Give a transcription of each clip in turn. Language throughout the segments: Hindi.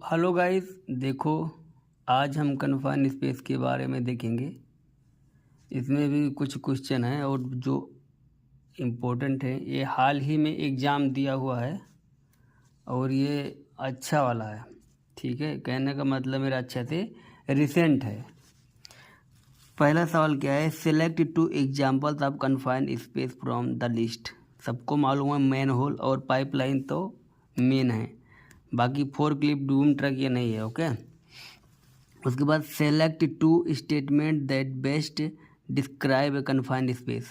हेलो गाइस, देखो आज हम कन्फाइंड स्पेस के बारे में देखेंगे। इसमें भी कुछ क्वेश्चन हैं और जो इम्पोर्टेंट है। ये हाल ही में एग्ज़ाम दिया हुआ है और ये अच्छा वाला है। ठीक है, कहने का मतलब मेरा अच्छा से रिसेंट है। पहला सवाल क्या है? Select 2 examples of confined space from the list. सबको मालूम है मैन होल और पाइपलाइन तो मेन है, बाकी फोर क्लिप डूम ट्रक ये नहीं है। ओके, उसके बाद select 2 statement that best describe a confined space.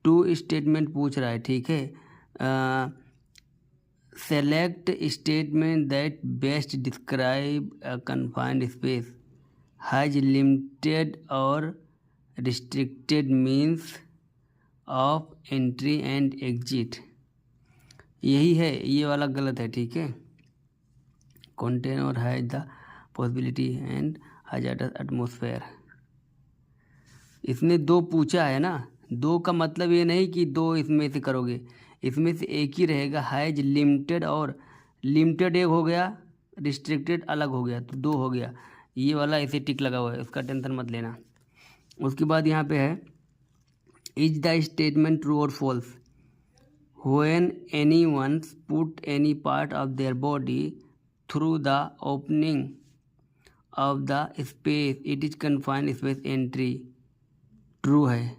2 statement पूछ रहा है, ठीक है। Select statement that best describe a confined space has limited और restricted means of entry and exit. यही है, ये वाला गलत है, ठीक है। कंटेन और has the possibility and hazards atmosphere. इसमें 2 पूछा है ना, 2 का मतलब ये नहीं कि 2 इसमें से करोगे, इसमें से एक ही रहेगा। हैज लिमिटेड, और लिमिटेड एक हो गया, रिस्ट्रिक्टेड अलग हो गया, तो 2 हो गया। ये वाला ऐसे टिक लगा हुआ है, उसका टेंशन मत लेना। उसके बाद यहाँ पे है इज द स्टेटमेंट ट्रू और false. When anyone put any part of their body through the opening of the space, it is confined space entry. True है।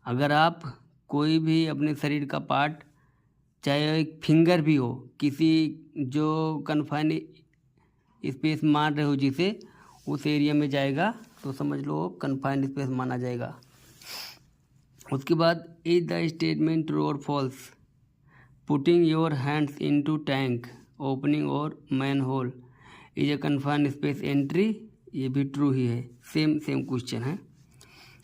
अगर आप कोई भी अपने शरीर का पार्ट, चाहे एक फिंगर भी हो, किसी जो कन्फाइंड स्पेस मान रहे हो जिसे, उस एरिया में जाएगा तो समझ लो कन्फाइंड स्पेस माना जाएगा। उसके बाद इज द स्टेटमेंट ट्रू और false. Putting your hands into tank, opening और manhole is a confined space entry. ये भी ट्रू ही है, सेम क्वेश्चन है।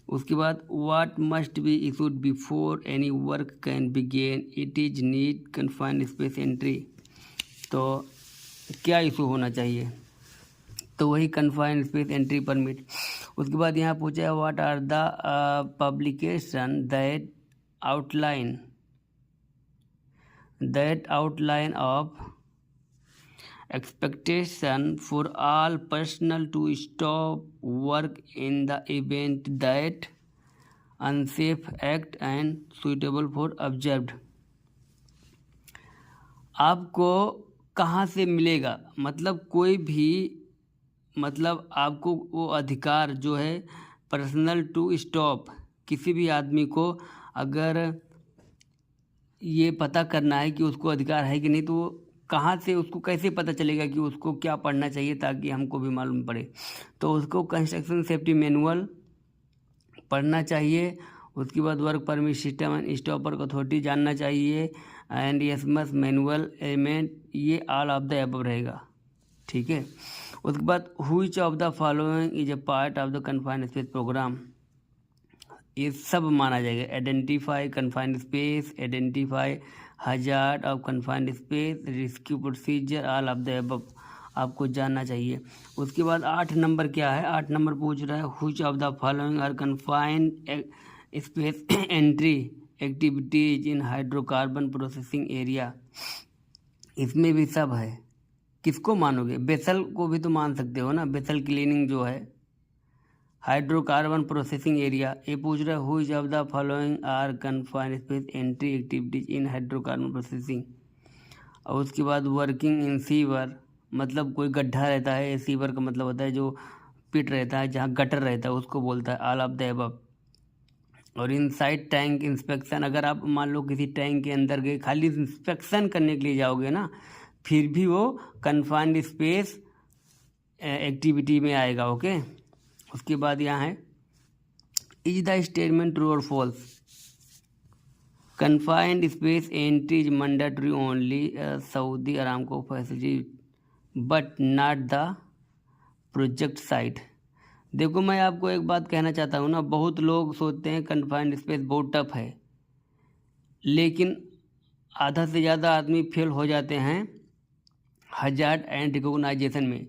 उसके बाद what must be issued before any work can begin, it is need confined space entry. तो क्या इशू होना चाहिए? तो वही कन्फाइंड स्पेस एंट्री परमिट। उसके बाद यहाँ पूछा है what are the publication that outline of expectation for all personnel to stop work in the event that unsafe act and suitable for observed। आपको कहाँ से मिलेगा? मतलब कोई भी, मतलब आपको वो अधिकार जो है पर्सनल टू स्टॉप, किसी भी आदमी को अगर ये पता करना है कि उसको अधिकार है कि नहीं, तो कहाँ से, उसको कैसे पता चलेगा कि उसको क्या पढ़ना चाहिए ताकि हमको भी मालूम पड़े? तो उसको कंस्ट्रक्शन सेफ्टी मैनुअल पढ़ना चाहिए। उसके बाद work permit system and stopper authority जानना चाहिए, एंड एसएमएस मैनुअल एलिमेंट, ये ऑल ऑफ द अबव रहेगा, ठीक है। उसके बाद which of the following is a part of the confined space program, ये सब माना जाएगा। Identify confined space, identify hazard of confined space, rescue procedure, all of the above आपको जानना चाहिए। उसके बाद 8 नंबर क्या है? 8 नंबर पूछ रहा है which of the following are confined space entry activities in hydrocarbon processing area. इसमें भी सब है, किसको मानोगे? बेसल को भी तो मान सकते हो ना, बेसल क्लीनिंग जो है, हाइड्रोकार्बन प्रोसेसिंग एरिया। ये पूछ रहा है which of the following are confined space entry activities in hydrocarbon processing. और उसके बाद वर्किंग इन सीवर, मतलब कोई गड्ढा रहता है, सीवर का मतलब होता है जो पिट रहता है, जहाँ गटर रहता है, उसको बोलता है ऑल ऑफ द अबव। और इनसाइड टैंक इंस्पेक्शन, अगर आप मान लो किसी टैंक के अंदर गए, खाली इंस्पेक्शन करने के लिए जाओगे ना, फिर भी वो कन्फाइंड स्पेस एक्टिविटी में आएगा। ओके, उसके बाद यहाँ है इज द स्टेटमेंट ट्रू और false. Confined space entry is mandatory only Saudi Aramco facility but not the project site. देखो, मैं आपको एक बात कहना चाहता हूँ ना, बहुत लोग सोचते हैं कन्फाइंड स्पेस बहुत टफ है, लेकिन आधा से ज़्यादा आदमी फेल हो जाते हैं हजार्ड एंड रिकॉग्नाइजेशन में।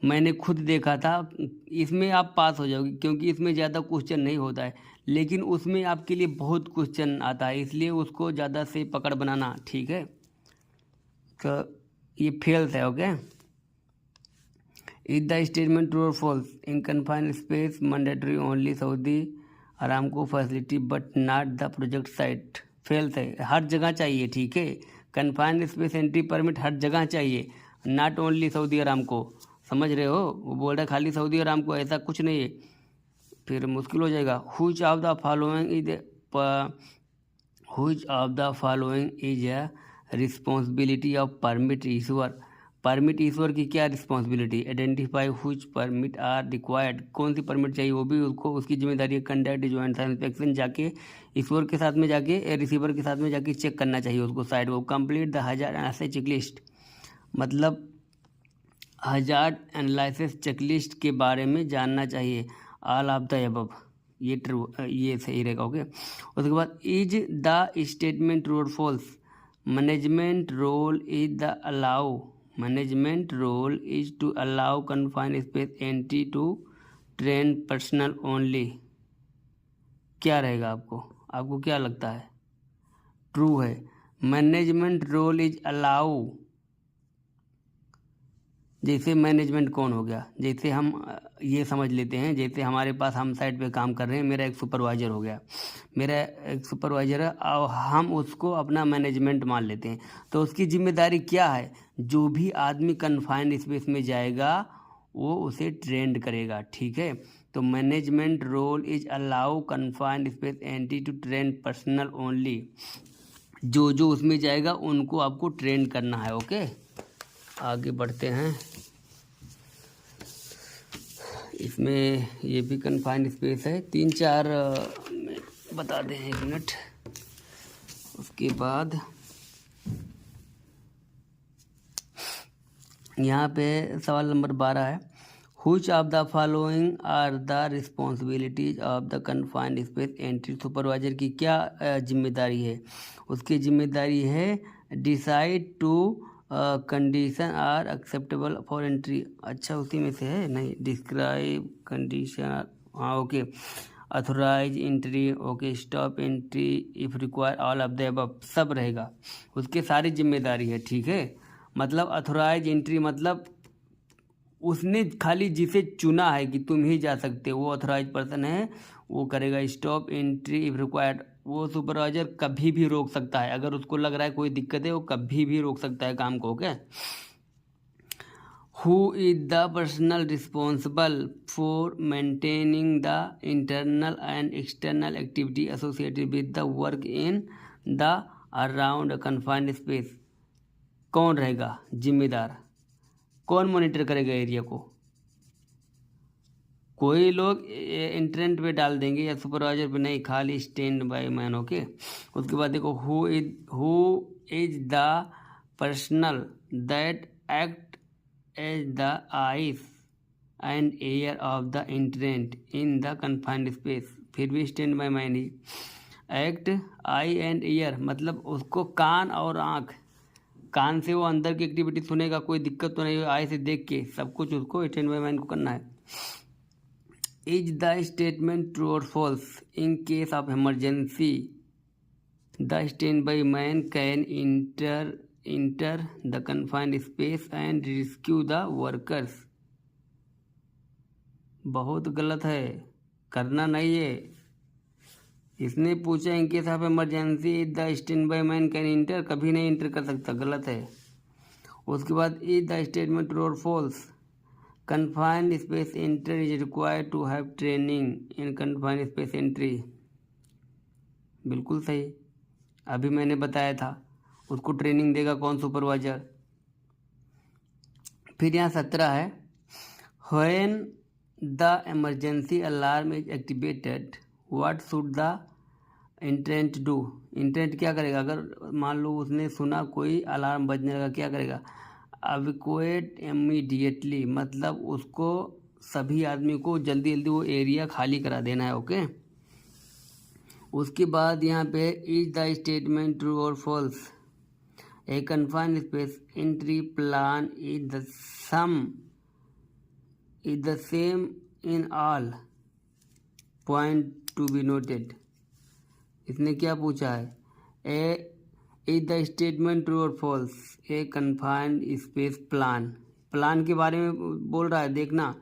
मैंने खुद देखा था। इसमें आप पास हो जाओगे क्योंकि इसमें ज़्यादा क्वेश्चन नहीं होता है, लेकिन उसमें आपके लिए बहुत क्वेश्चन आता है, इसलिए उसको ज़्यादा से पकड़ बनाना, ठीक है। तो ये फेल्स है। Okay, is the statement true और false? In confined space mandatory only Saudi Aramco facility but not the project site. False है, हर जगह चाहिए, ठीक है। कन्फाइंड स्पेस एंट्री परमिट हर जगह चाहिए, नॉट ओनली सऊदी अरामको। समझ रहे हो? वो बोल रहा है खाली सऊदी अरामको, ऐसा कुछ नहीं है, फिर मुश्किल हो जाएगा। Which of the following is a responsibility of permit issuer? Permit issuer की क्या responsibility? Identify which permit are required, कौन सी परमिट चाहिए वो भी उसको, उसकी जिम्मेदारी है। कंडक्ट ज्वाइंट इंस्पेक्शन, जाके इशूअर के साथ में जाके रिसीवर के साथ में जाके चेक करना चाहिए उसको साइड को। Complete the hazard analysis checklist, मतलब हजार्ड एनालिसिस चेकलिस्ट के बारे में जानना चाहिए। ऑल ऑफ द अबव, ये ट्रू, ये सही रहेगा। ओके, उसके बाद इज द स्टेटमेंट ट्रू और false? Management role is the allow, management role is to allow confined space entry to train personnel only. क्या रहेगा आपको क्या लगता है? ट्रू है। मैनेजमेंट रोल इज अलाउ, जैसे मैनेजमेंट कौन हो गया? जैसे हम ये समझ लेते हैं, जैसे हमारे पास, हम साइट पे काम कर रहे हैं, मेरा एक सुपरवाइजर हो गया, मेरा एक सुपरवाइजर है और हम उसको अपना मैनेजमेंट मान लेते हैं, तो उसकी जिम्मेदारी क्या है? जो भी आदमी कन्फाइंड स्पेस में जाएगा वो उसे ट्रेंड करेगा, ठीक है। तो management role is allow confined space entry to train personnel only, जो जो उसमें जाएगा उनको आपको ट्रेन करना है। ओके, आगे बढ़ते हैं। इसमें ये भी कन्फाइंड स्पेस है, 3-4 बता दें, 1 मिनट। उसके बाद यहाँ पे सवाल नंबर 12 है, which of the following are the responsibilities of the confined space entry? Supervisor की क्या जिम्मेदारी है? उसकी जिम्मेदारी है decide to condition are acceptable for entry. अच्छा, उसी में से है, नहीं, डिस्क्राइब कंडीशन, हाँ okay. Authorize entry, okay. Stop entry if require, all of the above, सब रहेगा, उसकी सारी जिम्मेदारी है, ठीक है। मतलब अथोराइज एंट्री मतलब उसने खाली जिसे चुना है कि तुम ही जा सकते हो, वो अथोराइज पर्सन है, वो करेगा। स्टॉप एंट्री इफ रिक्वायर्ड, वो सुपरवाइजर कभी भी रोक सकता है, अगर उसको लग रहा है कोई दिक्कत है वो कभी भी रोक सकता है काम को। Okay, who is the personal responsible for maintaining the internal and external activity associated with the work in the around confined space? कौन रहेगा जिम्मेदार? कौन मॉनिटर करेगा एरिया को? कोई लोग इंटरनेट पे डाल देंगे या सुपरवाइजर पे नहीं, खाली स्टैंड बाय मैन। ओके, उसके बाद देखो, who is the personnel that act as the eyes and ear of the internet in the confined space? फिर भी स्टैंड बाय मैन ही। एक्ट, आई एंड एयर मतलब उसको कान और आँख, कान से वो अंदर की एक्टिविटी सुनेगा, कोई दिक्कत तो नहीं, आई से देख के सब कुछ उसको स्टैंड बाय मैन को करना है। इज द स्टेटमेंट ट्रू और false? In case of emergency the stand by man can enter the confined space and rescue the workers. बहुत गलत है, करना नहीं है। इसने पूछा in case of emergency the stand by man can enter, कभी नहीं इंटर कर सकता, गलत है। उसके बाद इज द स्टेटमेंट ट्रू और false? Confined space entry is required to have training in confined space entry. बिल्कुल सही, अभी मैंने बताया था, उसको ट्रेनिंग देगा कौन? सुपरवाइजर। फिर यहाँ 17 है, when the emergency alarm is activated what should the entrant do? Entrant क्या करेगा? अगर मान लो उसने सुना कोई अलार्म बजने लगा, क्या करेगा? एवैक्यूएट इमीडिएटली, मतलब उसको सभी आदमी को जल्दी जल्दी वो एरिया खाली करा देना है। ओके, उसके बाद यहाँ पे इज द स्टेटमेंट ट्रू और false? A confined space entry plan is the same in all point to be noted. इसने क्या पूछा है? इज द स्टेटमेंट ट्रू और false? A confined space plan, plan के बारे में बोल रहा है, देखना।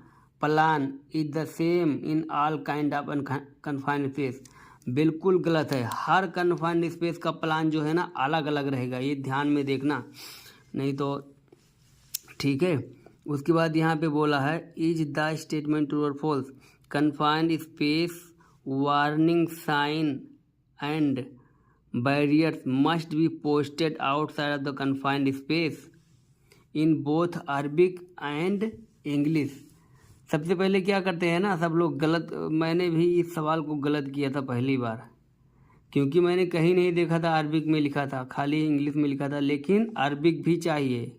Plan is the same in all kind of confined space, बिल्कुल गलत है। हर कन्फाइंड स्पेस का प्लान जो है ना अलग अलग रहेगा, ये ध्यान में देखना, नहीं तो ठीक है। उसके बाद यहाँ पे बोला है इज द स्टेटमेंट ट्रू और false? Confined space warning sign and barriers must be posted outside of the confined space in both Arabic and English. सबसे पहले क्या करते हैं ना सब लोग गलत, मैंने भी इस सवाल को गलत किया था पहली बार, क्योंकि मैंने कहीं नहीं देखा था अरबिक में लिखा था, खाली इंग्लिश में लिखा था, लेकिन अरबिक भी चाहिए,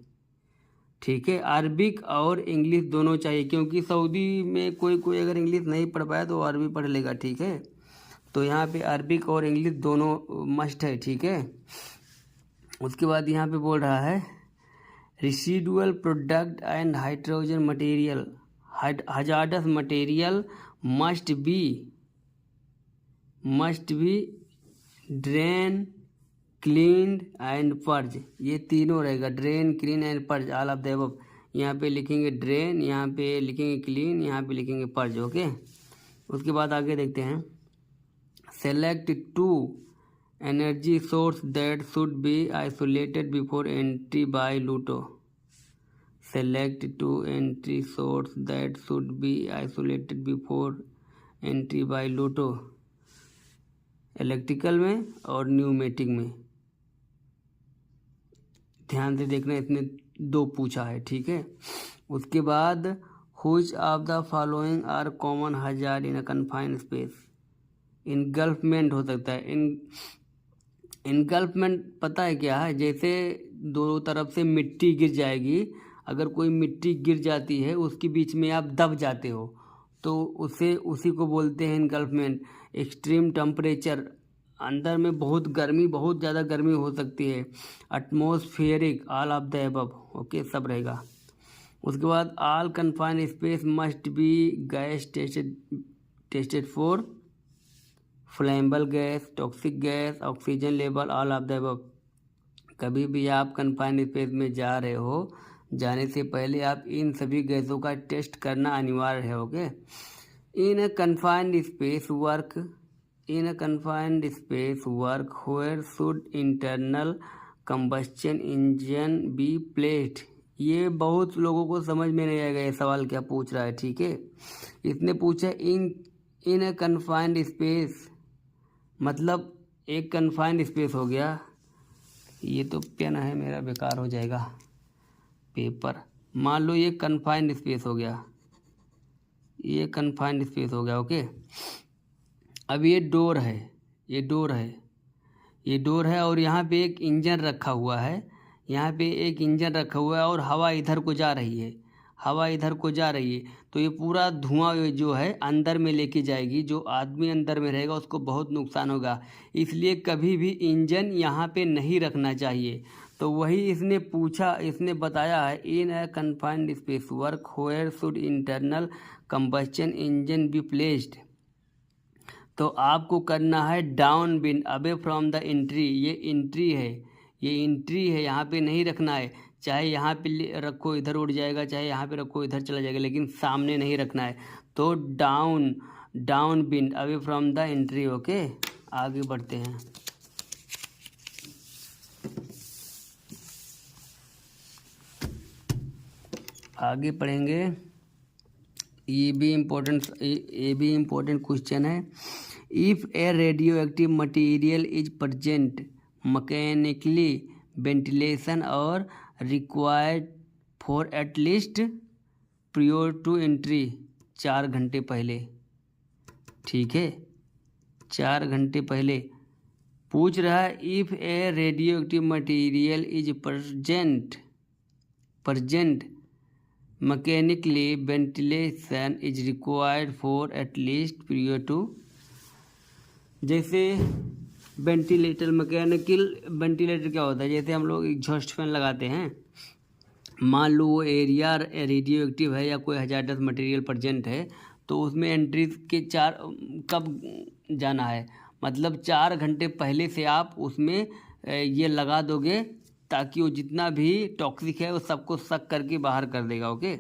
ठीक है। अरबिक और इंग्लिश दोनों चाहिए, क्योंकि सऊदी में कोई कोई अगर इंग्लिश नहीं पढ़ पाया तो अरबी पढ़ लेगा, ठीक है। तो यहाँ पे अरबिक और इंग्लिश दोनों मस्ट है, ठीक है। उसके बाद यहाँ पे बोल रहा है residual product and hydrogen material hazardous material must be drain cleaned and purge, ये तीनों रहेगा, drain clean and purge all of the above. यहाँ पे लिखेंगे ड्रेन, यहाँ पे लिखेंगे क्लीन, यहाँ पे लिखेंगे पर्ज, ओके। उसके बाद आगे देखते हैं select 2 energy source that should be isolated before entry by LOTO. Select 2 entry source that should be isolated before entry by LOTO, electrical में और न्यूमेटिक में। ध्यान से देखना, इसने 2 पूछा है, ठीक है। उसके बाद which of the following are common hazard in a confined space? Engulfment हो सकता है। इनगल्फमेंट पता है क्या है? जैसे दोनों तरफ से मिट्टी गिर जाएगी, अगर कोई मिट्टी गिर जाती है उसके बीच में आप दब जाते हो, तो उसी को बोलते हैं इनगल्फमेंट। एक्सट्रीम टेम्परेचर, अंदर में बहुत गर्मी, बहुत ज़्यादा गर्मी हो सकती है। Atmospheric, all of the above, okay, सब रहेगा। उसके बाद all confined space must be gas tested for flammable gas, toxic gas, oxygen level, all of the above. कभी भी आप कन्फाइंड स्पेस में जा रहे हो, जाने से पहले आप इन सभी गैसों का टेस्ट करना अनिवार्य है, okay. In a confined space work where should internal combustion engine be placed? ये बहुत लोगों को समझ में नहीं आएगा ये सवाल क्या पूछ रहा है, ठीक है। इसने पूछा इन अ कन्फाइंड स्पेस, मतलब एक कन्फाइंड स्पेस हो गया। ये तो पेन है मेरा, बेकार हो जाएगा पेपर। मान लो ये कन्फाइंड स्पेस हो गया, ये कन्फाइंड स्पेस हो गया, ओके। अब ये डोर है और यहाँ पे एक इंजन रखा हुआ है, और हवा इधर को जा रही है, तो ये पूरा धुआं जो है अंदर में लेके जाएगी, जो आदमी अंदर में रहेगा उसको बहुत नुकसान होगा, इसलिए कभी भी इंजन यहाँ पे नहीं रखना चाहिए। तो वही इसने बताया है in a confined space work where should internal combustion engine be placed. तो आपको करना है downwind away from the entry, ये एंट्री है, यहाँ पे नहीं रखना है। चाहे यहाँ पे रखो इधर उड़ जाएगा, चाहे यहाँ पे रखो इधर चला जाएगा, लेकिन सामने नहीं रखना है। तो downwind away from the entry, okay. आगे बढ़ते हैं। आगे पढ़ेंगे, ये भी इम्पोर्टेंट क्वेश्चन है। If a radio active material is present mechanically ventilation और required for at least prior to entry 4 घंटे पहले, ठीक है, 4 घंटे पहले पूछ रहा है। If a radio active material is present mechanically ventilation is required for at least period to, जैसे वेंटिलेटर क्या होता है? जैसे हम लोग एग्जॉस्ट फैन लगाते हैं, मान लो वो एरिया रेडियो एक्टिव है या कोई हजार्डस मटेरियल प्रेजेंट है, तो उसमें एंट्री के कब जाना है? मतलब 4 घंटे पहले से आप उसमें ये लगा दोगे ताकि वो जितना भी टॉक्सिक है वो सबको सक करके बाहर कर देगा। Okay.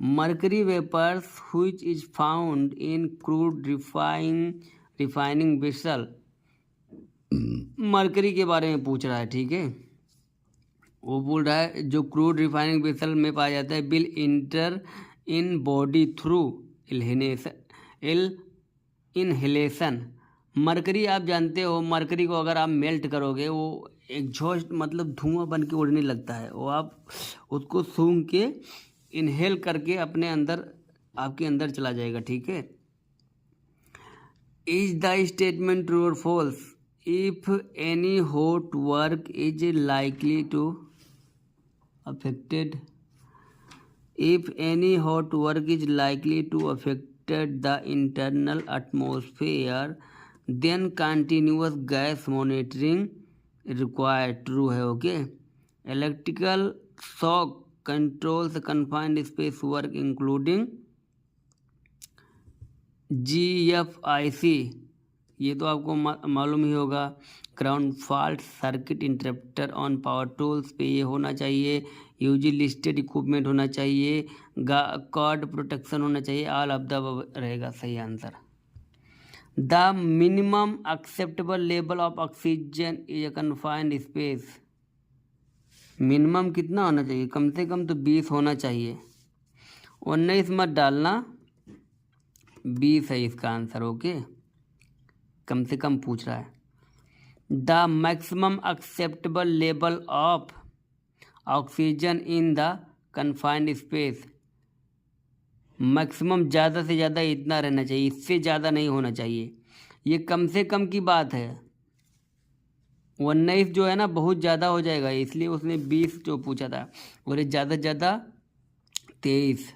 Mercury vapours which is found in crude refining vessel, mercury के बारे में पूछ रहा है, ठीक है। वो बोल रहा है जो क्रूड रिफाइनिंग वेसल में पाया जाता है will inter in body through inhalation. Mercury आप जानते हो, मरकरी को अगर आप मेल्ट करोगे वो एग्जॉस्ट मतलब धुआं बन के उड़ने लगता है, वो आप उसको सूंघ के इनहेल करके अपने अंदर आपके अंदर चला जाएगा, ठीक है। इज द स्टेटमेंट ट्रू और false? If any hot work is likely to affected, if any hot work is likely to affect the internal atmosphere, then continuous gas monitoring required. True है, okay. Electrical shock controls confined space work including GFIC, ये तो आपको मालूम ही होगा। Ground fault circuit interrupter on power tools पे ये होना चाहिए। यूजी लिस्टेड इक्विपमेंट होना चाहिए। कॉर्ड प्रोटेक्शन होना चाहिए। ऑल ऑफ द रहेगा सही answer. The minimum acceptable level of oxygen is a confined space, minimum कितना होना चाहिए? कम से कम तो 20 होना चाहिए। 19 मत डालना, 20 है इसका आंसर, ओके। कम से कम पूछ रहा है। The maximum acceptable level of oxygen in the confined space, maximum ज़्यादा से ज़्यादा इतना रहना चाहिए, इससे ज़्यादा नहीं होना चाहिए। ये कम से कम की बात है। 19 जो है ना बहुत ज़्यादा हो जाएगा, इसलिए उसने 20 जो पूछा था, और ज़्यादा से ज़्यादा 23।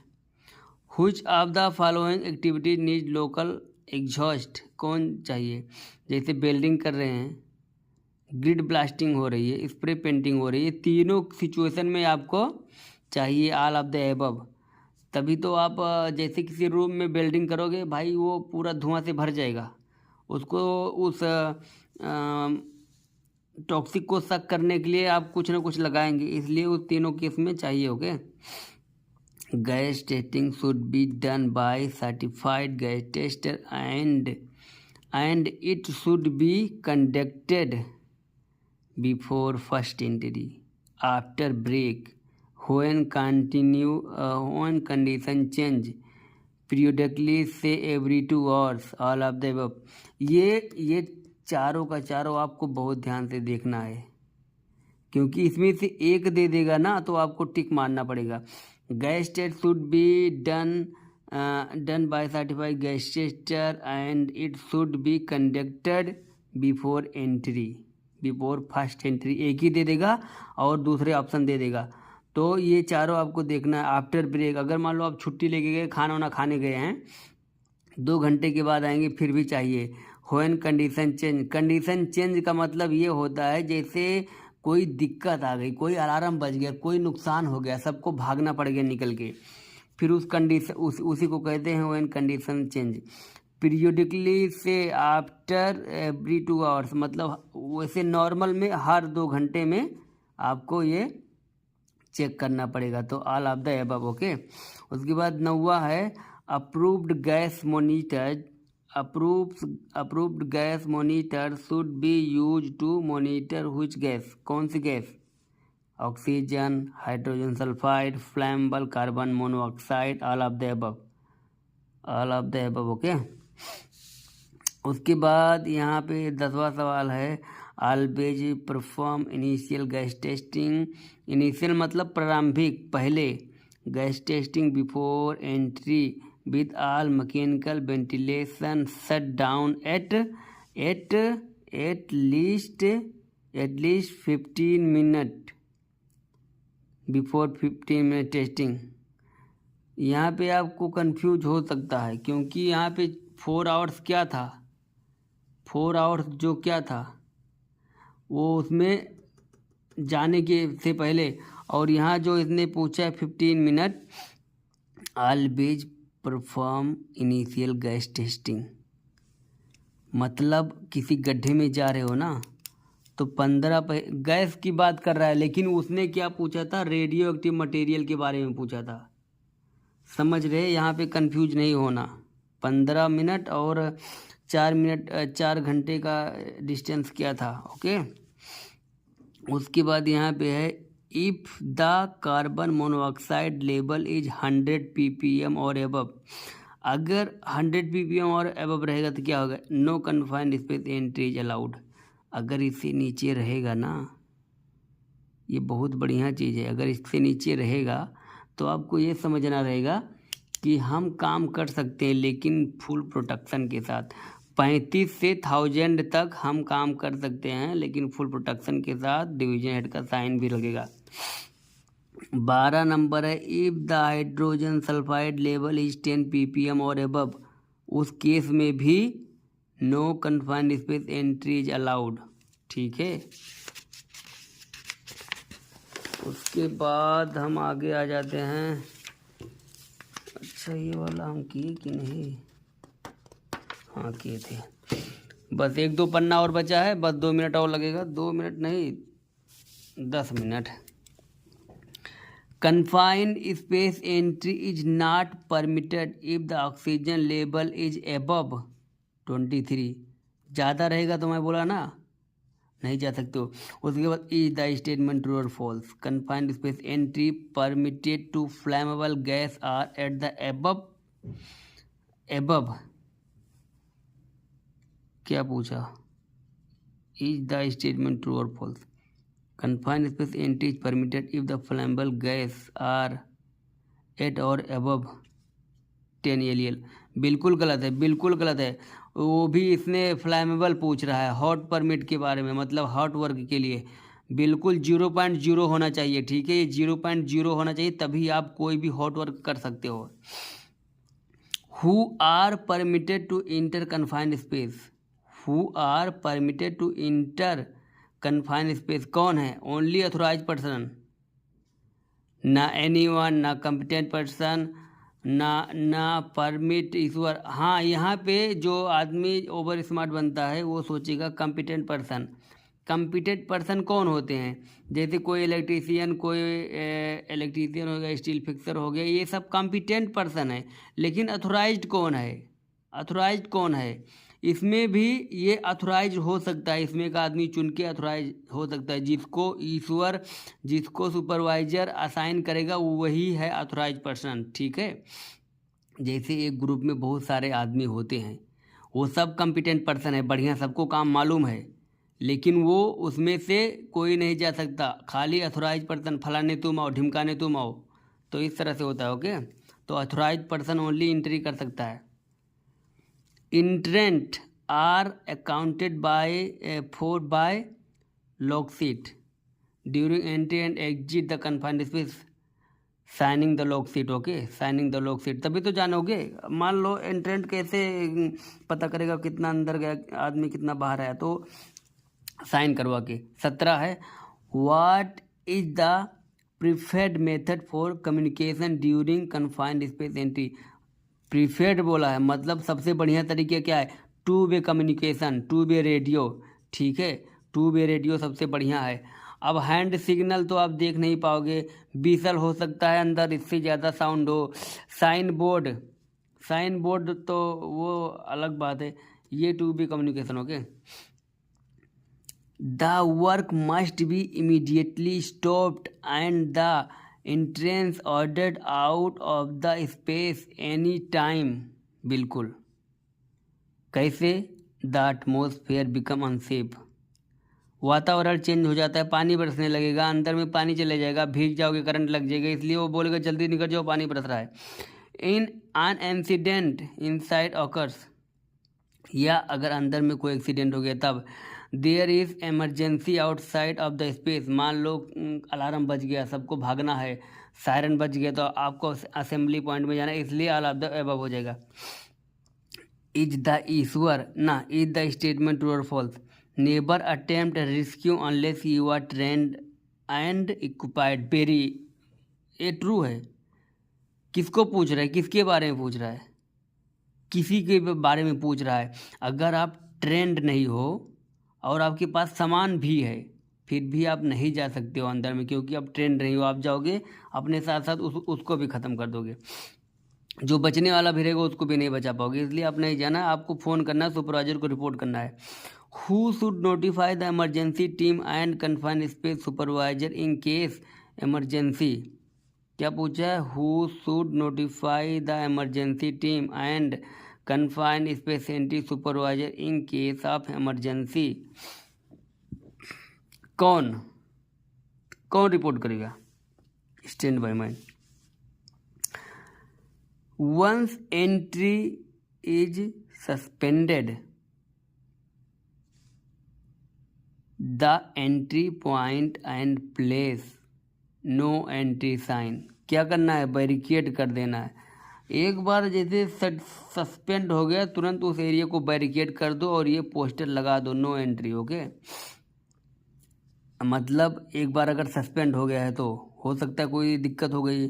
Which of the following activities need local exhaust, कौन चाहिए? जैसे वेल्डिंग कर रहे हैं, ग्रिड ब्लास्टिंग हो रही है, स्प्रे पेंटिंग हो रही है, तीनों सिचुएशन में आपको चाहिए ऑल ऑफ द एबव। तभी तो आप जैसे किसी रूम में वेल्डिंग करोगे भाई, वो पूरा धुआं से भर जाएगा, उसको उस टॉक्सिक को सक करने के लिए आप कुछ ना कुछ लगाएंगे, इसलिए उस तीनों केस में चाहिए। Okay. Gas testing should be done by certified gas tester and it should be conducted before first entry, after break, when condition change, periodically, say every 2 hours, all of the above। ये चारों का चारों आपको बहुत ध्यान से देखना है, क्योंकि इसमें से एक दे देगा ना तो आपको टिक मारना पड़ेगा। Gas test should be done by certified gas tester and it should be conducted before first entry, एक ही दे देगा और दूसरे ऑप्शन दे देगा। तो ये चारों आपको देखना है। आफ्टर ब्रेक, अगर मान लो आप छुट्टी लेके गए, खाना वाना खाने गए हैं, 2 घंटे के बाद आएंगे फिर भी चाहिए। When condition change, condition change का मतलब ये होता है जैसे कोई दिक्कत आ गई, कोई अलार्म बज गया, कोई नुकसान हो गया, सबको भागना पड़ गया निकल के, फिर उस कंडीशन उसी को कहते हैं व्हेन कंडीशन चेंज। पीरियोडिकली से आफ्टर एवरी 2 आवर्स, मतलब वैसे नॉर्मल में हर 2 घंटे में आपको ये चेक करना पड़ेगा। तो all of the above, okay. उसके बाद 9वां है approved gas monitor. Approved gas monitor should be use to monitor which gas, कौन सी gas? Oxygen, hydrogen sulphide, flammable, carbon monoxide, all of the above, all of the above, okay. उसके बाद यहाँ पे 10वां सवाल है always perform initial gas testing. Initial मतलब प्रारंभिक, पहले gas testing before entry with all mechanical ventilation shut down at least 15 minute before 15 minute testing. यहाँ पे आपको कंफ्यूज हो सकता है, क्योंकि यहाँ पे 4 आवर्स क्या था, 4 आवर्स जो क्या था वो उसमें जाने के से पहले, और यहाँ जो इसने पूछा है 15 minute. Always perform initial gas testing मतलब किसी गड्ढे में जा रहे हो ना, तो 15 गैस की बात कर रहा है, लेकिन उसने क्या पूछा था, रेडियो एक्टिव मटेरियल के बारे में पूछा था। समझ रहे, यहाँ पे कंफ्यूज नहीं होना। 15 मिनट और 4 घंटे का डिस्टेंस क्या था। ओके, उसके बाद यहाँ पे है if the carbon monoxide level is 100 ppm और एबव। अगर 100 ppm और एबव रहेगा तो क्या होगा, no confined space entry is allowed. अगर इससे नीचे रहेगा ना, ये बहुत बढ़िया चीज़ है, अगर इससे नीचे रहेगा तो आपको ये समझना रहेगा कि हम काम कर सकते हैं, लेकिन फुल प्रोटेक्शन के साथ। 35 से 1000 तक हम काम कर सकते हैं, लेकिन फुल प्रोटेक्शन के साथ, डिवीजन हेड का साइन भी लगेगा। 12 नंबर है if the hydrogen sulphide level is 10 ppm और एबव, उस केस में भी no confined space entry is allowed. ठीक है, उसके बाद हम आगे आ जाते हैं। अच्छा, ये वाला हम किए कि नहीं, हाँ किए थे। बस 1-2 पन्ना और बचा है, बस 2 मिनट और लगेगा, 2 मिनट नहीं 10 minute. Confined space entry is not permitted if the oxygen level is above 23। ज़्यादा रहेगा तो मैं बोला ना, नहीं जा सकते हो। उसके बाद इज द स्टेटमेंट ट्रू और false. Confined space entry permitted to flammable gas are at the above क्या पूछा, इज द स्टेटमेंट ट्रू और false. Confined space entry is permitted if the flammable gas are at और एबव 10 LL। बिल्कुल गलत है, बिल्कुल गलत है। वो भी इसने फ्लैमेबल पूछ रहा है, हॉट परमिट के बारे में, मतलब हॉट वर्क के लिए बिल्कुल 0.0 होना चाहिए। ठीक है, ये 0.0 होना चाहिए, तभी आप कोई भी हॉट वर्क कर सकते हो। Who are permitted to enter confined space, who are permitted to enter confined space कौन है, ओनली अथोराइज पर्सन, ना एनीवन, ना कॉम्पिटेंट पर्सन, ना परमिट ईश्वर। हाँ, यहाँ पे जो आदमी ओवर स्मार्ट बनता है वो सोचेगा कॉम्पिटेंट पर्सन। कॉम्पिटेंट पर्सन कौन होते हैं, जैसे कोई इलेक्ट्रीशियन हो गया, स्टील फिक्सर हो गया, ये सब कॉम्पिटेंट पर्सन है। लेकिन अथोराइज्ड कौन है, अथोराइज्ड कौन है, इसमें भी ये अथोराइज हो सकता है, इसमें एक आदमी चुन के अथोराइज हो सकता है। जिसको ईश्वर, जिसको सुपरवाइजर असाइन करेगा वही है अथोराइज पर्सन। ठीक है, जैसे एक ग्रुप में बहुत सारे आदमी होते हैं, वो सब कॉम्पिटेंट पर्सन है, बढ़िया सबको काम मालूम है, लेकिन वो उसमें से कोई नहीं जा सकता, खाली अथोराइज पर्सन, फलाने तुम आओ, ढिमकाने तुम आओ। तो इस तरह से होता है। ओके, तो अथोराइज पर्सन ओनली एंट्री कर सकता है। Entrant are accounted for by log sheet during entry and exit the confined space signing the log sheet. Okay, signing the log sheet, तभी तो जानोगे। मान लो एंट्रेंट कैसे पता करेगा कितना अंदर गया आदमी, कितना बाहर आया, तो साइन करवा के। 17 है what is the preferred method for communication during confined space entry. Preferred बोला है, मतलब सबसे बढ़िया तरीके क्या है, 2 वे कम्युनिकेशन, 2 वे रेडियो। ठीक है, 2 वे रेडियो सबसे बढ़िया है। अब हैंड सिग्नल तो आप देख नहीं पाओगे, बीसल हो सकता है अंदर, इससे ज़्यादा साउंड हो। साइन बोर्ड, साइन बोर्ड तो वो अलग बात है, ये 2 way communication. Okay, the work must be immediately stopped and the entrance ordered out of the space any time। बिल्कुल, कैसे, द एटमोसफेयर बिकम अनसेफ, वातावरण चेंज हो जाता है, पानी बरसने लगेगा, अंदर में पानी चले जाएगा, भीग जाओगे, करंट लग जाएगा, इसलिए वो बोलेगा जल्दी निकल जाओ, पानी बरस रहा है। In an incident inside occurs, या अगर अंदर में कोई एक्सीडेंट हो गया तब। There is emergency outside of the space, मान लो अलार्म बज गया, सबको भागना है, सायरन बज गया, तो आपको असेंबली पॉइंट में जाना है, इसलिए ऑल ऑफ द अबव हो जाएगा। इज द ईश्वर ना, इज द स्टेटमेंट ट्रू और false. Never attempt rescue unless you are trained and equipped. Very, ये ट्रू है। किसको पूछ रहा है, किसके बारे में पूछ रहा है, किसी के बारे में पूछ रहा है। अगर आप ट्रेंड नहीं हो और आपके पास सामान भी है, फिर भी आप नहीं जा सकते हो अंदर में, क्योंकि आप ट्रेन नहीं हो। आप जाओगे अपने साथ साथ उसको भी ख़त्म कर दोगे, जो बचने वाला भी रहेगा उसको भी नहीं बचा पाओगे। इसलिए आप नहीं जाना, आपको फ़ोन करना है, सुपरवाइजर को रिपोर्ट करना है। Who should notify the emergency team and confine space supervisor in case emergency. क्या पूछा है? Who should notify the emergency team and confine space anti supervisor in case of emergency. कौन कौन रिपोर्ट करेगा? Stand by mind. Once entry is suspended the entry point and place no entry sign. क्या करना है? बैरिकेड कर देना है। एक बार जैसे सस्पेंड हो गया तुरंत उस एरिया को बैरिकेड कर दो और ये पोस्टर लगा दो, नो एंट्री। ओके, मतलब एक बार अगर सस्पेंड हो गया है तो हो सकता है कोई दिक्कत हो गई।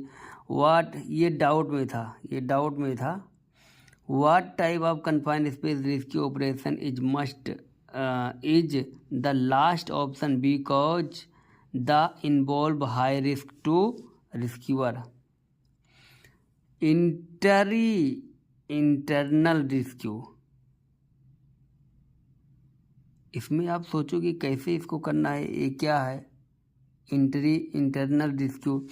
ये डाउट में था। What type of confined space rescue operation is must is the last option because the involve high risk to rescuer. Internal rescue. इसमें आप सोचो कि कैसे इसको करना है, ये क्या है? Internal rescue.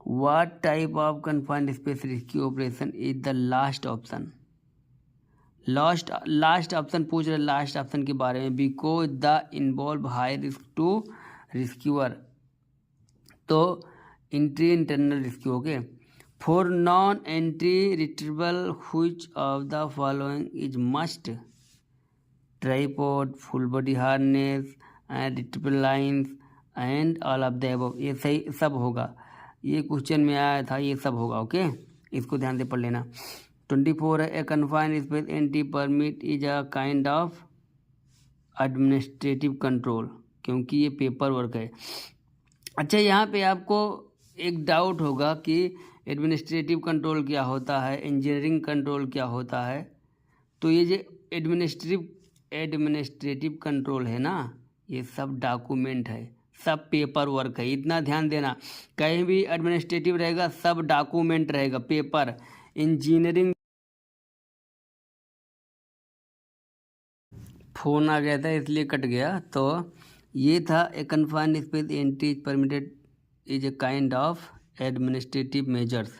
What type of confined space rescue operation is the last option. Last option पूछ रहे, लास्ट ऑप्शन के बारे में। Because the involve high risk to rescuer, तो internal rescue. Okay, for non entry retrieval which of the following is must? Tripod, full body harness and retrieval lines and all of the above. ये सही सब होगा, ये क्वेश्चन में आया था, ये सब होगा। ओके, इसको ध्यान से पढ़ लेना। 24 है, a confined space entry permit is a kind of administrative control, क्योंकि ये पेपर वर्क है। अच्छा, यहाँ पे आपको एक डाउट होगा कि एडमिनिस्ट्रेटिव कंट्रोल क्या होता है, इंजीनियरिंग कंट्रोल क्या होता है। तो ये जो एडमिनिस्ट्रेटिव कंट्रोल है ना, ये सब डॉक्यूमेंट है, सब पेपर वर्क है। इतना ध्यान देना, कहीं भी एडमिनिस्ट्रेटिव रहेगा सब डॉक्यूमेंट रहेगा, पेपर। इंजीनियरिंग फ़ोन आ गया था इसलिए कट गया। तो ये था, a confined space entry permitted is a kind of administrative measures.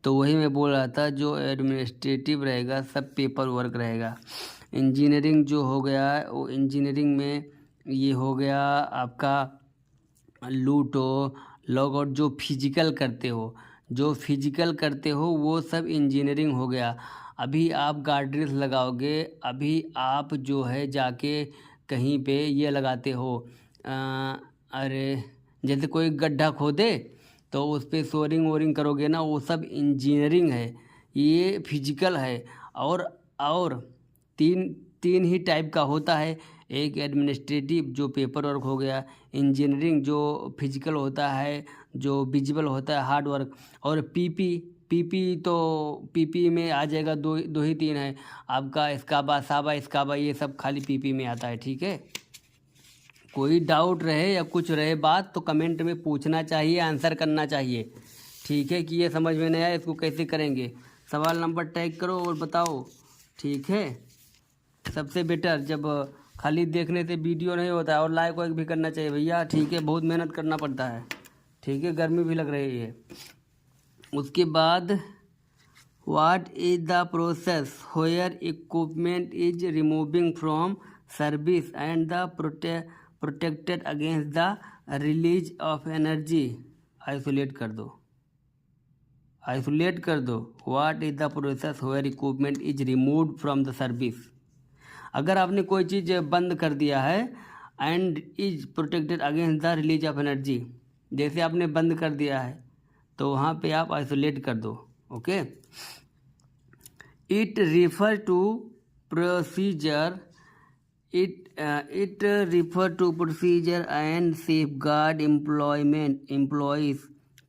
तो वही मैं बोल रहा था, जो एडमिनिस्ट्रेटिव रहेगा सब पेपर वर्क रहेगा। इंजीनियरिंग जो हो गया है वो इंजीनियरिंग में ये हो गया आपका लूटो लॉगआउट, जो फिजिकल करते हो वो सब इंजीनियरिंग हो गया। अभी आप गार्डरेल्स लगाओगे, अभी आप जो है जाके कहीं पे ये लगाते हो, अरे जैसे कोई गड्ढा खोदे तो उस पर सोरिंग वोरिंग करोगे ना, वो सब इंजीनियरिंग है, ये फिजिकल है। और तीन ही टाइप का होता है, एक एडमिनिस्ट्रेटिव जो पेपर वर्क हो गया, इंजीनियरिंग जो फिजिकल होता है, जो विजिबल होता है हार्ड वर्क, और पीपी तो पीपी में आ जाएगा, दो ही तीन है आपका, स्काबा, साबा, स्काबा, ये सब खाली पीपी में आता है। ठीक है, कोई डाउट रहे या कुछ रहे बात तो कमेंट में पूछना चाहिए, आंसर करना चाहिए। ठीक है, कि ये समझ में नहीं आया इसको कैसे करेंगे, सवाल नंबर टैग करो और बताओ। ठीक है, सबसे बेटर जब खाली देखने से वीडियो नहीं होता है, और लाइक वाइक भी करना चाहिए भैया। ठीक है, बहुत मेहनत करना पड़ता है। ठीक है, गर्मी भी लग रही है। उसके बाद what is the process where equipment is removing from service and the protected against the release of energy. Isolate कर दो। What is the process where equipment is removed from the service. अगर आपने कोई चीज़ बंद कर दिया है and is protected against the release of energy, जैसे आपने बंद कर दिया है तो वहाँ पे आप आइसोलेट कर दो। Okay, it refer to procedure and safeguard employees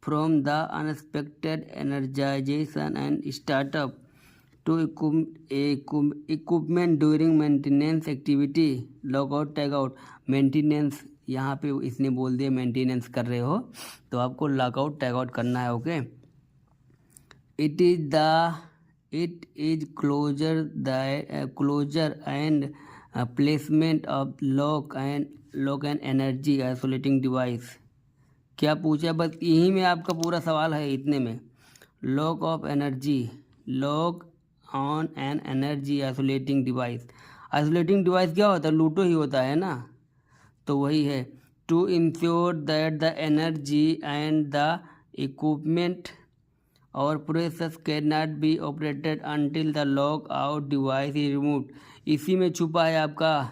from the unexpected energization and startup to equipment during maintenance activity, lockout tagout. Maintenance यहाँ पे इसने बोल दिया मेंटेनेंस कर रहे हो तो आपको लॉकआउट टैगआउट करना है। Okay, it is closer and placement of lock and energy isolating device. क्या पूछा, बस यही में आपका पूरा सवाल है इतने में। Lock of energy, lock on an energy isolating device. Isolating device क्या होता है, लूटो ही होता है ना, तो वही है। To ensure that the energy and the equipment और process can not be operated until the lock out device is removed. इसी में छुपा है आपका,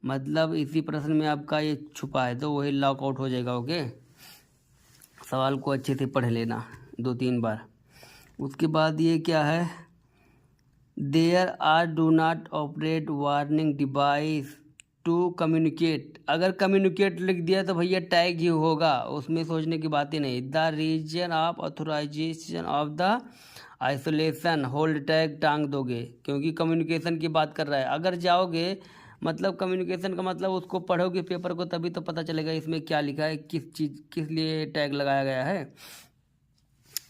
मतलब इसी प्रश्न में आपका ये छुपा है, तो वही लॉक आउट हो जाएगा। ओके, सवाल को अच्छे से पढ़ लेना 2-3 बार। उसके बाद ये क्या है, there are do not operate warning device to communicate. अगर कम्युनिकेट लिख दिया तो भैया टैग ही होगा, उसमें सोचने की बात ही नहीं। The reason of authorization of the isolation hold tag टांग दोगे, क्योंकि कम्युनिकेशन की बात कर रहा है। अगर जाओगे मतलब कम्युनिकेशन का मतलब उसको पढ़ोगे पेपर को, तभी तो पता चलेगा इसमें क्या लिखा है, किस लिए टैग लगाया गया है।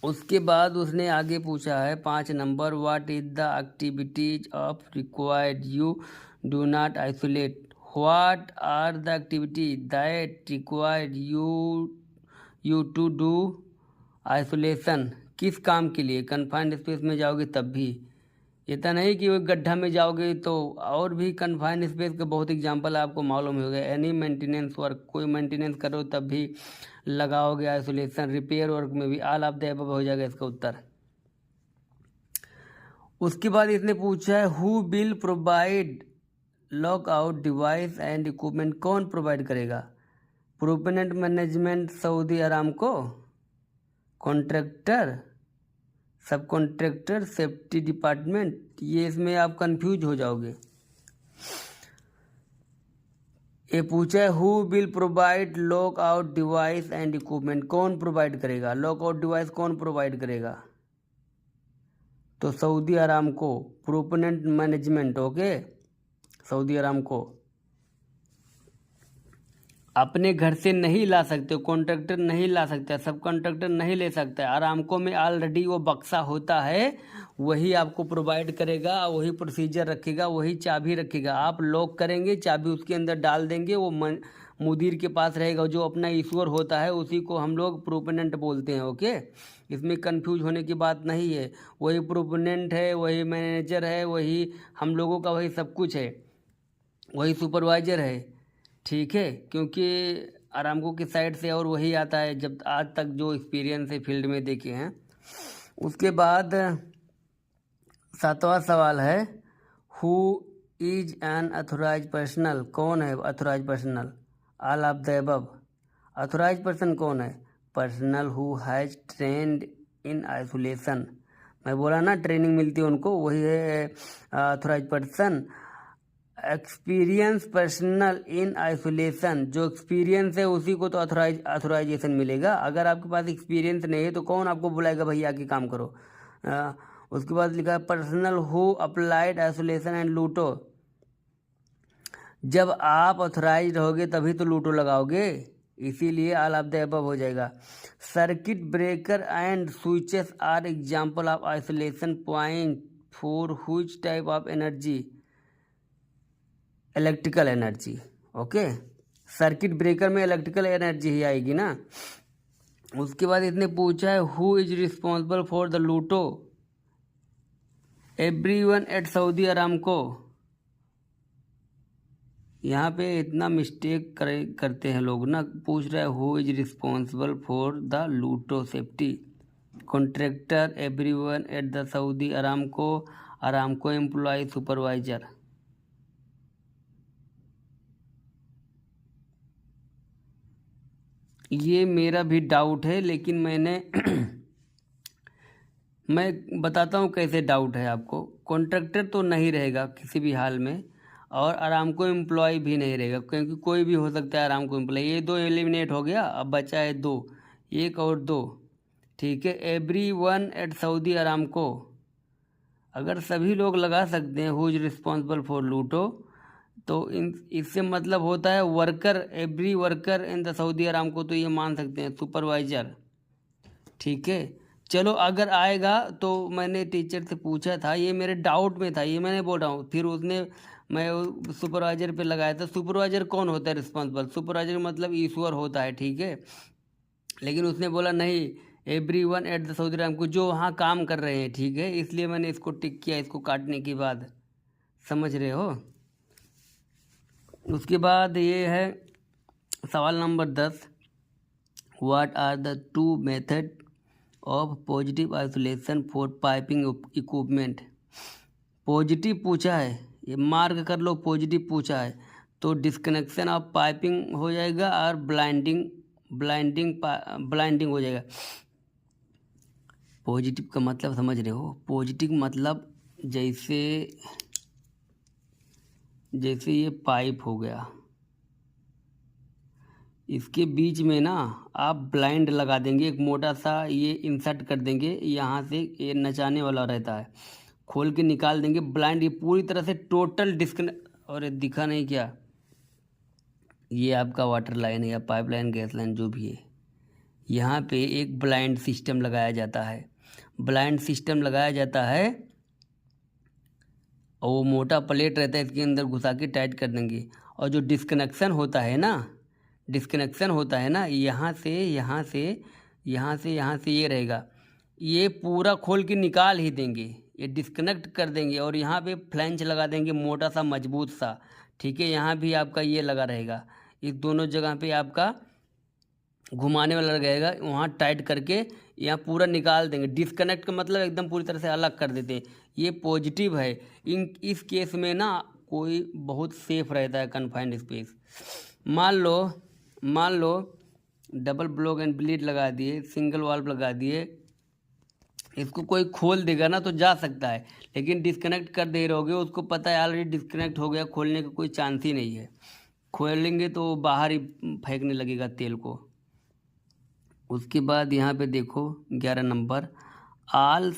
उसके बाद उसने आगे पूछा है 5 number, what is the activities of required you do not isolate. What are the activity that required you to do isolation. किस काम के लिए, कन्फाइंड स्पेस में जाओगे तब भी, इतना नहीं कि वो गड्ढा में जाओगे तो, और भी कन्फाइंड स्पेस के बहुत एग्जांपल आपको मालूम हो गए। एनी मेंटेनेंस वर्क, कोई मेंटेनेंस करो तब भी लगाओगे आइसोलेशन। रिपेयर वर्क में भी, ऑल ऑफ द अबव हो जाएगा इसका उत्तर। उसके बाद इसने पूछा है who will provide lock out device and equipment. कौन प्रोवाइड करेगा, proponent management Saudi Aramco, contractor, subcontractor, safety department. ये इसमें आप कंफ्यूज हो जाओगे। ये पूछा है who will provide lock out device and equipment. कौन प्रोवाइड करेगा, लॉक आउट डिवाइस कौन प्रोवाइड करेगा, तो Saudi Aramco, proponent management. Okay, Saudi Aramco. अपने घर से नहीं ला सकते, कॉन्ट्रैक्टर नहीं ला सकता, सब कॉन्ट्रैक्टर नहीं ले सकता है। अरामको में ऑलरेडी वो बक्सा होता है, वही आपको प्रोवाइड करेगा, वही प्रोसीजर रखेगा, वही चाबी रखेगा। आप लॉक करेंगे, चाबी उसके अंदर डाल देंगे, वो मुदीर के पास रहेगा, जो अपना ईश्वर होता है, उसी को हम लोग प्रोपोनेंट बोलते हैं। ओके, इसमें कंफ्यूज होने की बात नहीं है। वही प्रोपोनेंट है, वही मैनेजर है, वही हम लोगों का वही सब कुछ है, वही सुपरवाइजर है। ठीक है, क्योंकि अरामको की साइड से और वही आता है, जब आज तक जो एक्सपीरियंस है फील्ड में देखे हैं। उसके बाद 7वां सवाल है who is an authorise personnel. कौन है authorise personnel, all of the above. Authorise person कौन है, personnel who has trained in isolation. मैं बोला ना ट्रेनिंग मिलती है उनको, वही है authorise person. Experience personnel in isolation, जो एक्सपीरियंस है उसी को तो अथोराइजेशन मिलेगा। अगर आपके पास एक्सपीरियंस नहीं है तो कौन आपको बुलाएगा भैया कि काम करो। उसके बाद लिखा है personnel who applied isolation and लूटो। जब आप ऑथराइज रहोगे तभी तो लूटो लगाओगे, इसीलिए ऑल ऑफ द अबव हो जाएगा। Circuit breaker and switches are example of isolation point for which type of energy, electrical energy. Okay, circuit breaker में इलेक्ट्रिकल एनर्जी ही आएगी ना। उसके बाद इसने पूछा है who is responsible for the LOTO, everyone at Saudi Aramco. यहाँ पे इतना मिस्टेक करते हैं लोग ना, पूछ रहा है who is responsible for the LOTO safety, contractor, everyone at the Saudi Aramco, Aramco employee, supervisor. ये मेरा भी डाउट है, लेकिन मैं बताता हूँ कैसे डाउट है आपको। कॉन्ट्रैक्टर तो नहीं रहेगा किसी भी हाल में, और अरामको एम्प्लॉय भी नहीं रहेगा, क्योंकि कोई भी हो सकता है अरामको एम्प्लॉय। ये 2 एलिमिनेट हो गया, अब बचा है 2, 1 और 2। ठीक है, एवरीवन एट सऊदी अरामको, अगर सभी लोग लगा सकते हैं हु इज रिस्पॉन्सिबल फॉर लूटो, तो इससे मतलब होता है worker, every worker in the Saudi Aramco, तो ये मान सकते हैं सुपरवाइजर। ठीक है, चलो अगर आएगा तो मैंने टीचर से पूछा था, ये मेरे डाउट में था, ये मैंने बोल रहा हूँ, फिर उसने मैं सुपरवाइजर पे लगाया था। सुपरवाइजर कौन होता है रिस्पॉन्सिबल? सुपरवाइजर मतलब ईश्वर होता है, ठीक है। लेकिन उसने बोला नहीं, everyone at the Saudi Aramco, जो वहाँ काम कर रहे हैं, ठीक है। इसलिए मैंने इसको टिक किया, इसको काटने के बाद, समझ रहे हो। उसके बाद ये है सवाल number 10, what are the two method of positive isolation for piping equipment. Positive पूछा है, ये मार्क कर लो, पॉजिटिव पूछा है तो डिस्कनेक्शन ऑफ पाइपिंग हो जाएगा और ब्लाइंडिंग हो जाएगा। पॉजिटिव का मतलब समझ रहे हो? पॉजिटिव मतलब जैसे ये पाइप हो गया, इसके बीच में ना आप ब्लाइंड लगा देंगे, एक मोटा सा ये इंसर्ट कर देंगे, यहाँ से ये नचाने वाला रहता है, खोल के निकाल देंगे ब्लाइंड, ये पूरी तरह से टोटल डिस्कनेक्ट। और ये दिखा नहीं क्या, ये आपका वाटर लाइन है या पाइप लाइन, गैस लाइन, जो भी है, यहाँ पे एक ब्लाइंड सिस्टम लगाया जाता है। ब्लाइंड सिस्टम लगाया जाता है और वो मोटा प्लेट रहता है, इसके अंदर घुसा के टाइट कर देंगे। और जो डिस्कनेक्शन होता है ना, यहाँ से ये रहेगा, ये पूरा खोल के निकाल ही देंगे, ये डिस्कनेक्ट कर देंगे और यहाँ पे फ्लैंच लगा देंगे मोटा सा मजबूत सा, ठीक है। यहाँ भी आपका ये लगा रहेगा, इस दोनों जगह पे आपका घुमाने वाला रहेगा, वहाँ टाइट करके यहाँ पूरा निकाल देंगे। डिस्कनेक्ट का मतलब एकदम पूरी तरह से अलग कर देते हैं। ये पॉजिटिव है। इस केस में ना कोई बहुत सेफ रहता है कन्फाइंड स्पेस। मान लो डबल ब्लॉक एंड ब्लीड लगा दिए, सिंगल वाल्व लगा दिए, इसको कोई खोल देगा ना तो जा सकता है, लेकिन डिस्कनेक्ट कर दे रहोगे, उसको पता है ऑलरेडी डिस्कनेक्ट हो गया, खोलने का कोई चांस ही नहीं है। खोलेंगे तो बाहर ही फेंकने लगेगा तेल को। उसके बाद यहाँ पे देखो 11 number, all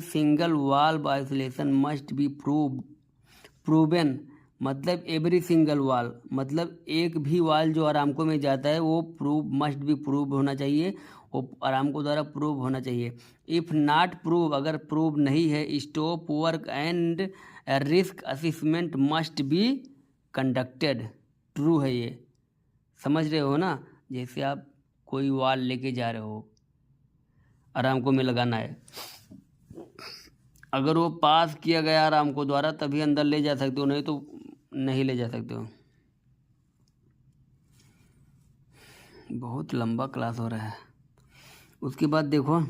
single valve isolation must be proven, मतलब एवरी सिंगल वाल, मतलब एक भी वाल जो अरामको में जाता है वो मस्ट बी प्रूव होना चाहिए, वो अरामको द्वारा प्रूव होना चाहिए। इफ़ नॉट प्रूव, अगर प्रूव नहीं है, stop work and risk assessment must be conducted. True है ये, समझ रहे हो ना। जैसे आप कोई वाल लेके जा रहे हो, अरामको में लगाना है, अगर वो पास किया गया अरामको द्वारा तभी अंदर ले जा सकते हो, नहीं तो नहीं ले जा सकते हो। बहुत लंबा क्लास हो रहा है। उसके बाद देखो,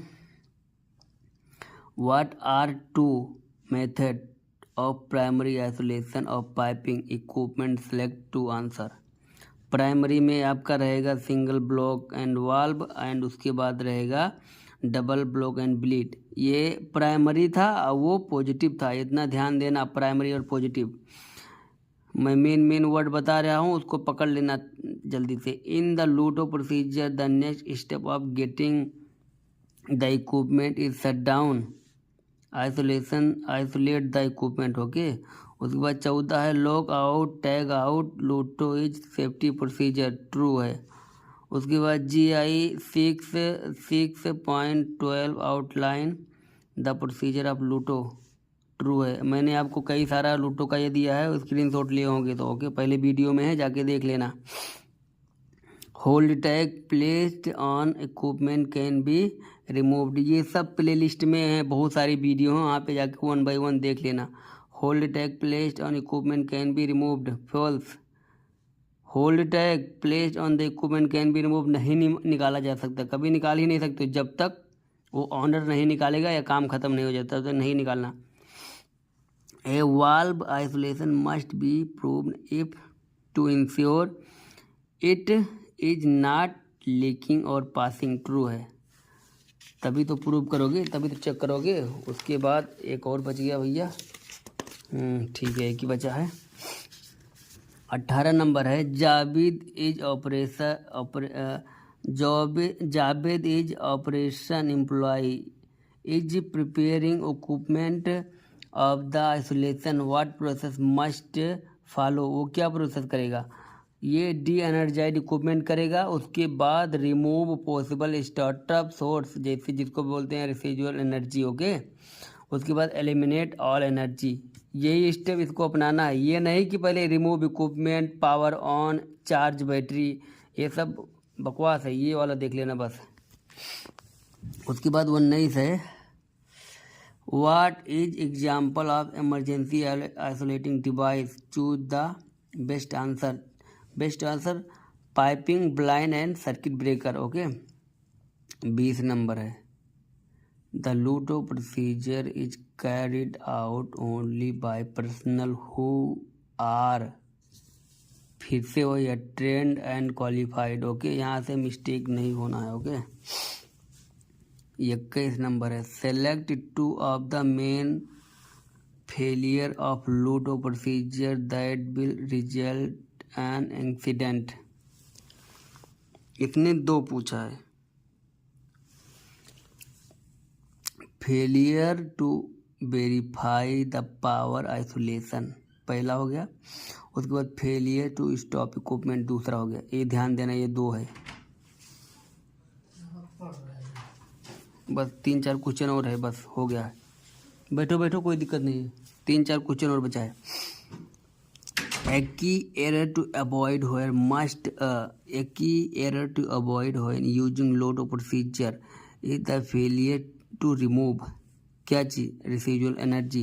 what are two method of primary isolation of piping equipment, select two answer. Primary में आपका रहेगा single block and valve, and उसके बाद रहेगा डबल ब्लॉक एंड ब्लीड। ये प्राइमरी था और वो पॉजिटिव था, इतना ध्यान देना, प्राइमरी और पॉजिटिव। मैं मेन वर्ड बता रहा हूँ, उसको पकड़ लेना जल्दी से। In the LOTO procedure the next step of getting the equipment is shut down isolate the equipment, okay. उसके बाद 14 है लॉक आउट टैग आउट लूटो इज सेफ्टी प्रोसीजर, ट्रू है। उसके बाद GI 6.12 outline the procedure of लूटो, ट्रू है। मैंने आपको कई सारा लूटो का ये दिया है, स्क्रीनशॉट लिए होंगे तो ओके, पहले वीडियो में है, जाके देख लेना। Hold tag placed on equipment can be removed, ये सब प्लेलिस्ट में है, बहुत सारी वीडियो हैं, वहाँ पे जाके 1 by 1 देख लेना। Hold tag placed on equipment can be removed, false. Hold tag placed on the equipment can be removed नहीं निकाला जा सकता, कभी निकाल ही नहीं सकते, जब तक वो ऑनर नहीं निकालेगा या काम ख़त्म नहीं हो जाता तो नहीं निकालना। A valve isolation must be proved if to ensure it is not leaking or passing, true है। तभी तो प्रूव करोगे, तभी तो चेक करोगे। उसके बाद एक और बच गया भैया, ठीक है, एक ही बचा है। 18 नंबर है, Javed is operation employ is preparing equipment of the isolation what process must follow, वो क्या प्रोसेस करेगा, ये डी एनर्जाइड इक्विपमेंट करेगा। उसके बाद रिमूव पॉसिबल स्टार्टअप सोर्स, जैसे जिसको बोलते हैं रेसिजुअल एनर्जी, ओके। उसके बाद एलिमिनेट ऑल एनर्जी, यही स्टेप इसको अपनाना है। ये नहीं कि पहले remove equipment, power on, charge battery, ये सब बकवास है, ये वाला देख लेना बस। उसके बाद 19 है, what is example of emergency isolating device, choose the best answer. Best answer piping, blind and circuit breaker, okay. 20 number है, the LOTO procedure is carried out only by personnel who are, फिर से वही है, ट्रेंड एंड क्वालिफाइड, ओके। यहाँ से मिस्टेक नहीं होना है, ओके। 21 नंबर है, select two of the main failure of LOTO procedure that will result an incident, इसने 2 पूछा है। Failure to verify the power isolation पहला हो गया, उसके बाद फेलियर टू स्टॉप इक्विपमेंट दूसरा हो गया। ये ध्यान देना, ये 2 है, बस 3-4 क्वेश्चन और है, बस हो गया है। बैठो बैठो, कोई दिक्कत नहीं है, 3-4 क्वेश्चन और बचा है। A key error to avoid where must a key error to avoid when using load procedure is the failure to remove क्या चीज, रेसिजुअल एनर्जी।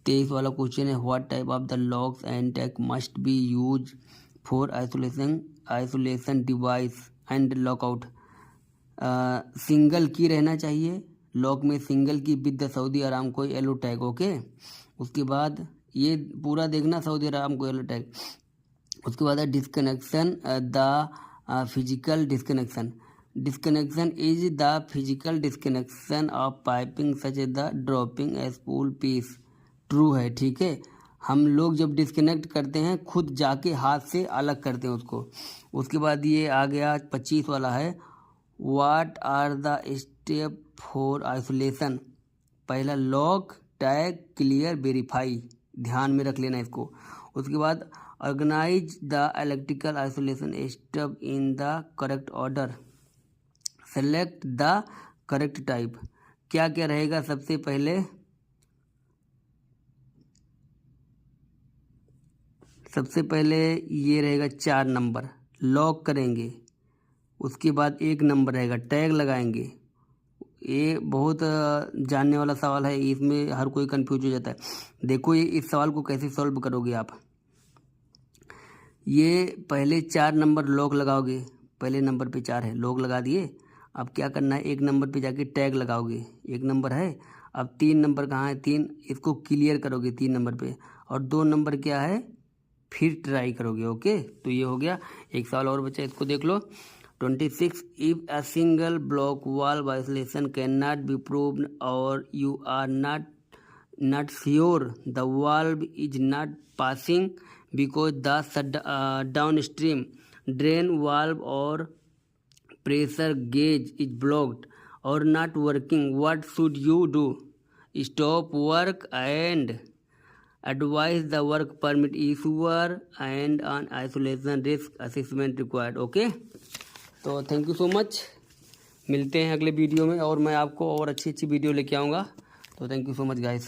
23 वाला क्वेश्चन है, what type of the locks and tag must be use for isolation device and lockout. Single की रहना चाहिए लॉक में, सिंगल की with the Saudi Aramco yellow tag, okay. उसके बाद ये पूरा देखना, सऊदी अरामको येलो टैग। उसके बाद है disconnection, the physical disconnection. Disconnection is the physical disconnection of piping such the dropping a spool piece, true है, ठीक है। हम लोग जब डिस्कनेक्ट करते हैं खुद जाके हाथ से अलग करते हैं उसको। उसके बाद ये आ गया 25 वाला है, what are the step for isolation. पहला लॉक, टैग, क्लियर, वेरीफाई, ध्यान में रख लेना इसको। उसके बाद organise the electrical isolation step in the correct order, select the correct type. क्या क्या रहेगा, सबसे पहले ये रहेगा 4 नंबर, लॉक करेंगे। उसके बाद 1 नंबर रहेगा, टैग लगाएंगे। ये बहुत जानने वाला सवाल है, इसमें हर कोई कंफ्यूज हो जाता है। देखो ये इस सवाल को कैसे सॉल्व करोगे आप। ये पहले 4 नंबर लॉक लगाओगे, पहले नंबर पे 4 है, लॉक लगा दिए। अब क्या करना है, 1 नंबर पे जाके टैग लगाओगे, 1 नंबर है। अब 3 नंबर कहाँ है, 3, इसको क्लियर करोगे 3 नंबर पे, और 2 नंबर क्या है, फिर ट्राई करोगे, ओके। तो ये हो गया। एक सवाल और बचा, इसको देख लो। 26, if a single block valve isolation cannot be proved or you are not sure the valve is not passing because the downstream drain valve or pressure gauge is blocked or not working, what should you do? Stop work and advise the work permit issuer and an isolation risk assessment required, okay? तो थैंक यू सो मच, मिलते हैं अगले वीडियो में, और मैं आपको और अच्छी वीडियो लेके आऊँगा। तो thank you so much guys.